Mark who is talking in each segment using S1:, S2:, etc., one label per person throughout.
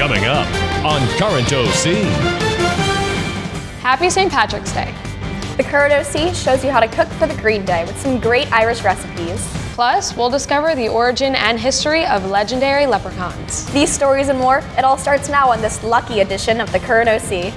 S1: Coming up on Current OC.
S2: Happy St. Patrick's Day.
S3: The Current OC shows you how to cook for the Green Day with some great Irish recipes.
S2: Plus, we'll discover the origin and history of legendary leprechauns.
S3: These stories and more, it all starts now on this lucky edition of the Current OC.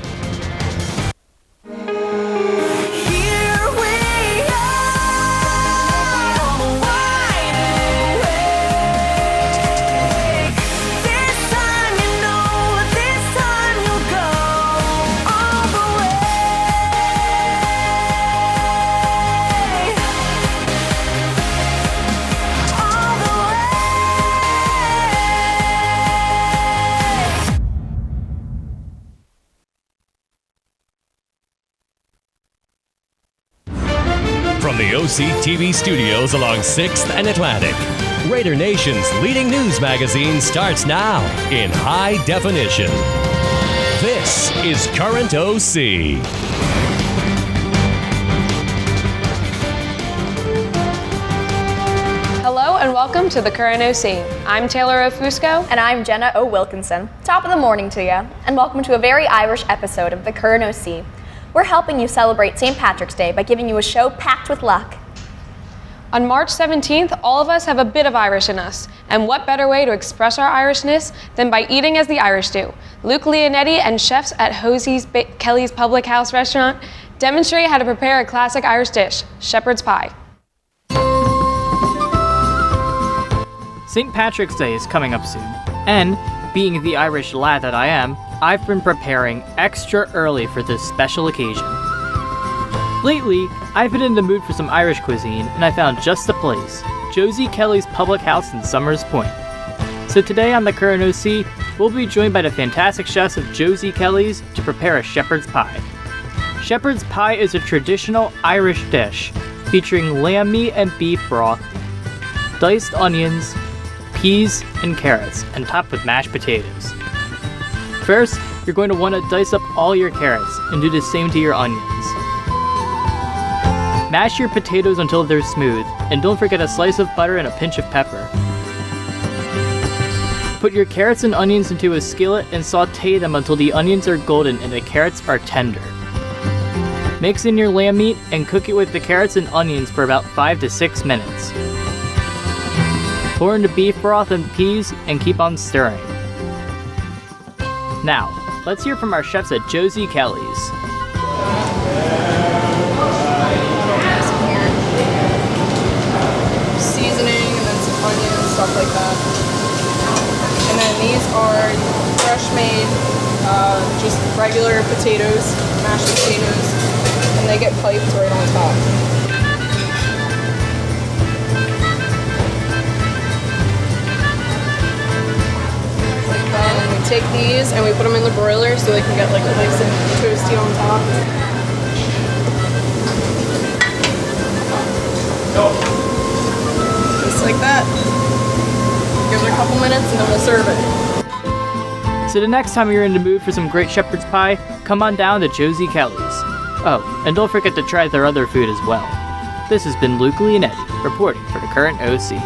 S1: From the OC TV studios along 6th and Atlantic, Raider Nation's leading news magazine starts now in high definition. This is Current OC.
S2: Hello and welcome to the Current OC. I'm Taylor O'Fusco.
S3: And I'm Jenna O. Wilkinson. Top of the morning to you, and welcome to a very Irish episode of the Current OC. We're helping you celebrate St. Patrick's Day by giving you a show packed with luck.
S2: On March 17th, all of us have a bit of Irish in us, and what better way to express our Irishness than by eating as the Irish do? Luke Leonetti and chefs at Hosie's Kelly's Public House restaurant demonstrate how to prepare a classic Irish dish, shepherd's pie.
S4: St. Patrick's Day is coming up soon, and being the Irish lad that I am, I've been preparing extra early for this special occasion. Lately, I've been in the mood for some Irish cuisine, and I found just the place, Josie Kelly's Public House in Summers Point. So today on the Current OC, we'll be joined by the fantastic chefs of Josie Kelly's to prepare a shepherd's pie. Shepherd's pie is a traditional Irish dish featuring lamb meat and beef broth, diced onions, peas, and carrots, and topped with mashed potatoes. First, you're going to want to dice up all your carrots and do the same to your onions. Mash your potatoes until they're smooth, and don't forget a slice of butter and a pinch of pepper. Put your carrots and onions into a skillet and saute them until the onions are golden and the carrots are tender. Mix in your lamb meat and cook it with the carrots and onions for about 5 to 6 minutes. Pour in the beef broth and peas and keep on stirring. Now, let's hear from our chefs at Josie Kelly's.
S5: Seasoning and then some onions, stuff like that. And then these are fresh made, just regular potatoes, mashed potatoes, and they get piped right on top. Take these and we put them in the broiler so they can get like nice and toasty on top. Just like that. Give it a couple minutes and then we'll serve it.
S4: So the next time you're in the mood for some great shepherd's pie, come on down to Josie Kelly's. Oh, and don't forget to try their other food as well. This has been Luke Leonetti, reporting for the Current OC.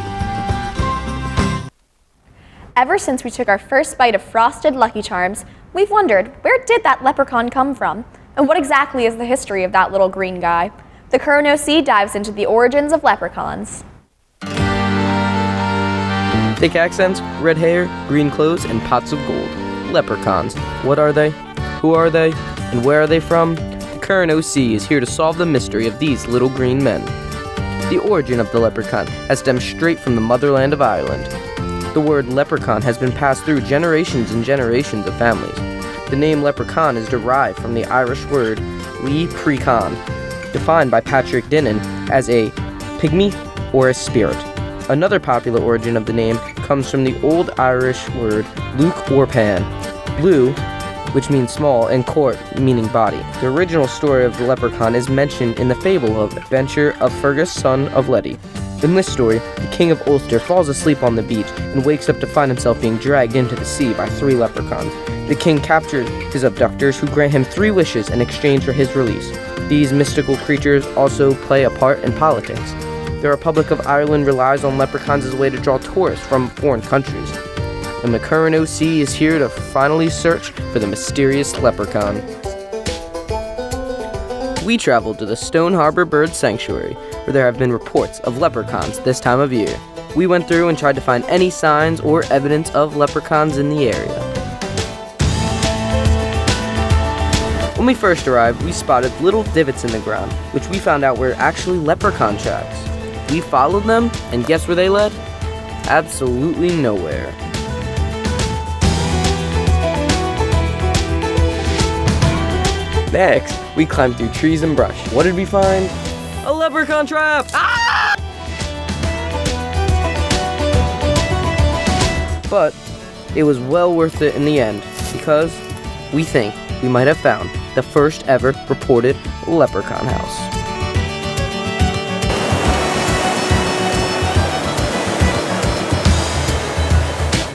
S3: Ever since we took our first bite of frosted Lucky Charms, we've wondered, where did that leprechaun come from? And what exactly is the history of that little green guy? The Current OC dives into the origins of leprechauns.
S6: Thick accents, red hair, green clothes, and pots of gold. Leprechauns. What are they? Who are they? And where are they from? The Current OC is here to solve the mystery of these little green men. The origin of the leprechaun has stemmed straight from the motherland of Ireland. The word leprechaun has been passed through generations and generations of families. The name leprechaun is derived from the Irish word leprechaun, defined by Patrick Dinnan as a pygmy or a spirit. Another popular origin of the name comes from the Old Irish word luc or pan, lu, which means small, and court, meaning body. The original story of the leprechaun is mentioned in the fable of Adventure of Fergus, son of Letty. In this story, the king of Ulster falls asleep on the beach and wakes up to find himself being dragged into the sea by 3 leprechauns. The king captures his abductors, who grant him 3 wishes in exchange for his release. These mystical creatures also play a part in politics. The Republic of Ireland relies on leprechauns as a way to draw tourists from foreign countries. and the current OC is here to finally search for the mysterious leprechaun. We traveled to the Stone Harbor Bird Sanctuary, where there have been reports of leprechauns this time of year. We went through and tried to find any signs or evidence of leprechauns in the area. When we first arrived, we spotted little divots in the ground, which we found out were actually leprechaun tracks. We followed them, and guess where they led? Absolutely nowhere. Next, we climbed through trees and brush. What did we find? A leprechaun trap! Ah! But it was well worth it in the end, because we think we might have found the first ever reported leprechaun house.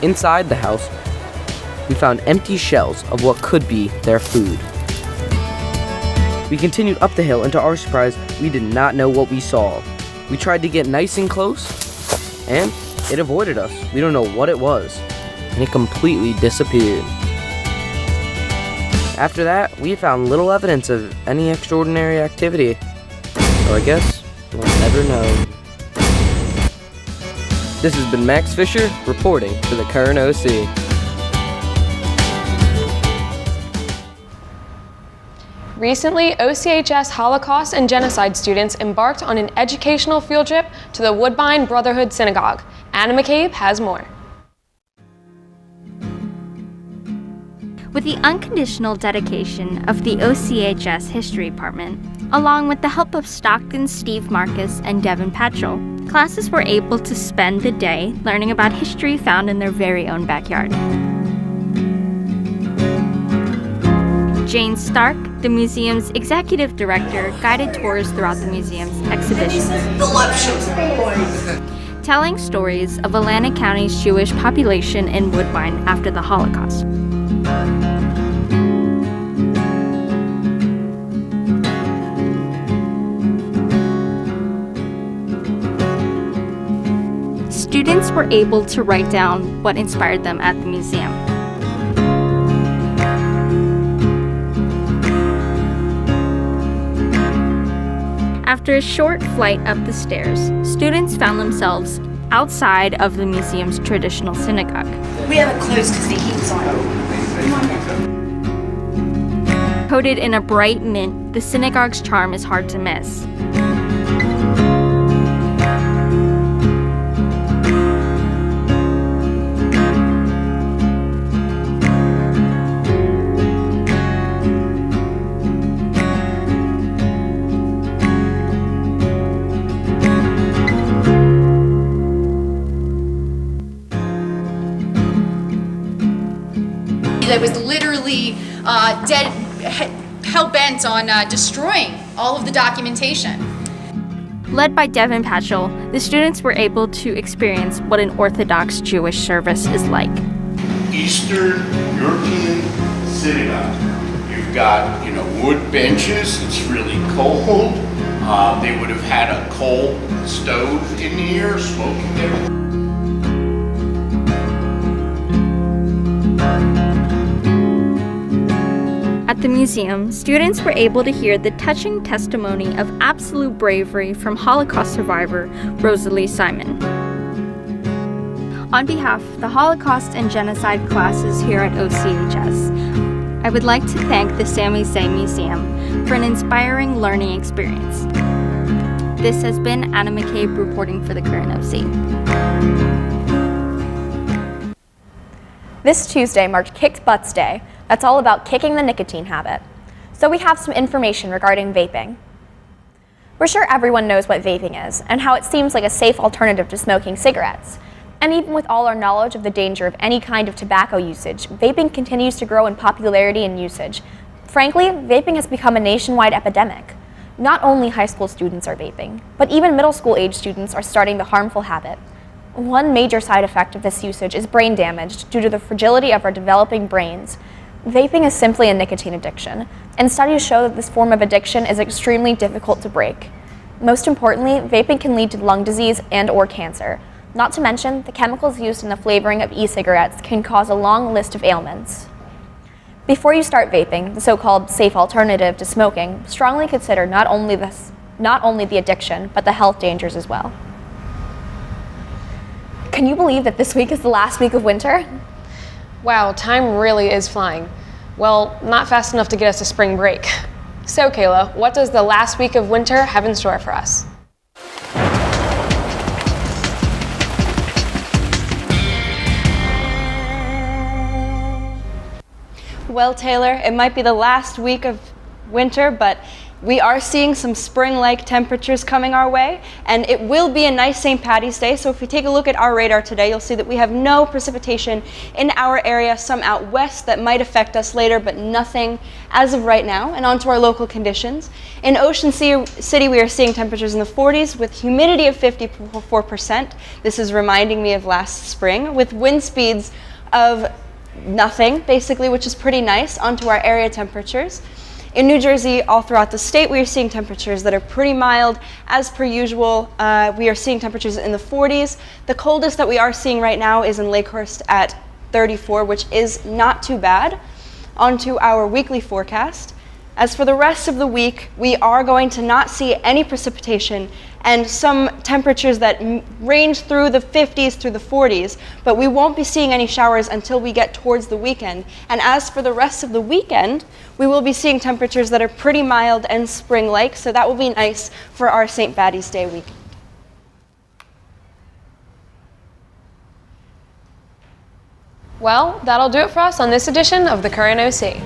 S6: Inside the house, we found empty shells of what could be their food. We continued up the hill, and to our surprise, we did not know what we saw. We tried to get nice and close, and it avoided us. We don't know what it was, and it completely disappeared. After that, we found little evidence of any extraordinary activity. So I guess we'll never know. This has been Max Fisher reporting for the Current OC.
S2: Recently, OCHS Holocaust and Genocide students embarked on an educational field trip to the Woodbine Brotherhood Synagogue. Anna McCabe has more.
S7: With the unconditional dedication of the OCHS History Department, along with the help of Stockton's Steve Marcus and Devin Patchell, classes were able to spend the day learning about history found in their very own backyard. Jane Stark, the museum's executive director, guided tours throughout the museum's exhibitions, telling stories of Atlantic County's Jewish population in Woodbine after the Holocaust. Students were able to write down what inspired them at the museum. After a short flight up the stairs, students found themselves outside of the museum's traditional synagogue.
S8: We haven't closed because the heat's on.
S7: Coated in a bright mint, the synagogue's charm is hard to miss.
S8: That was literally hell-bent on destroying all of the documentation.
S7: Led by Devin Patchell, the students were able to experience what an Orthodox Jewish service is like.
S9: Eastern European synagogue. You've got, wood benches. It's really cold. They would have had a coal stove in here, smoking there.
S7: At the museum, students were able to hear the touching testimony of absolute bravery from Holocaust survivor Rosalie Simon. On behalf of the Holocaust and Genocide classes here at OCHS, I would like to thank the Sammy Say Museum for an inspiring learning experience. This has been Anna McCabe reporting for the Current OC.
S3: This Tuesday marked Kicked Butts Day. That's all about kicking the nicotine habit. So we have some information regarding vaping. We're sure everyone knows what vaping is and how it seems like a safe alternative to smoking cigarettes. And even with all our knowledge of the danger of any kind of tobacco usage, vaping continues to grow in popularity and usage. Frankly, vaping has become a nationwide epidemic. Not only high school students are vaping, but even middle school age students are starting the harmful habit. One major side effect of this usage is brain damage due to the fragility of our developing brains. Vaping is simply a nicotine addiction, and studies show that this form of addiction is extremely difficult to break. Most importantly, vaping can lead to lung disease and/or cancer. Not to mention, the chemicals used in the flavoring of e-cigarettes can cause a long list of ailments. Before you start vaping, the so-called safe alternative to smoking, strongly consider not only the addiction, but the health dangers as well. Can you believe that this week is the last week of winter?
S2: Wow, time really is flying. Well, not fast enough to get us to spring break. So, Kayla, what does the last week of winter have in store for us?
S10: Well, Taylor, it might be the last week of winter, but we are seeing some spring-like temperatures coming our way, and it will be a nice St. Paddy's Day. So if we take a look at our radar today, you'll see that we have no precipitation in our area, some out west that might affect us later, but nothing as of right now. And on to our local conditions. In Ocean City, we are seeing temperatures in the 40s with humidity of 54%. This is reminding me of last spring, with wind speeds of nothing, basically, which is pretty nice. Onto our area temperatures. In New Jersey, all throughout the state, we are seeing temperatures that are pretty mild. As per usual, we are seeing temperatures in the 40s. The coldest that we are seeing right now is in Lakehurst at 34, which is not too bad. Onto our weekly forecast. As for the rest of the week, we are going to not see any precipitation and some temperatures that range through the 50s through the 40s, but we won't be seeing any showers until we get towards the weekend. And as for the rest of the weekend, we will be seeing temperatures that are pretty mild and spring-like, so that will be nice for our St. Paddy's Day weekend.
S2: Well, that'll do it for us on this edition of the Current OC.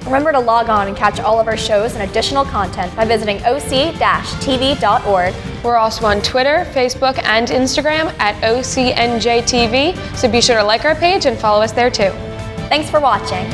S3: Remember to log on and catch all of our shows and additional content by visiting oc-tv.org.
S2: We're also on Twitter, Facebook, and Instagram at OCNJTV, so be sure to like our page and follow us there too.
S3: Thanks for watching.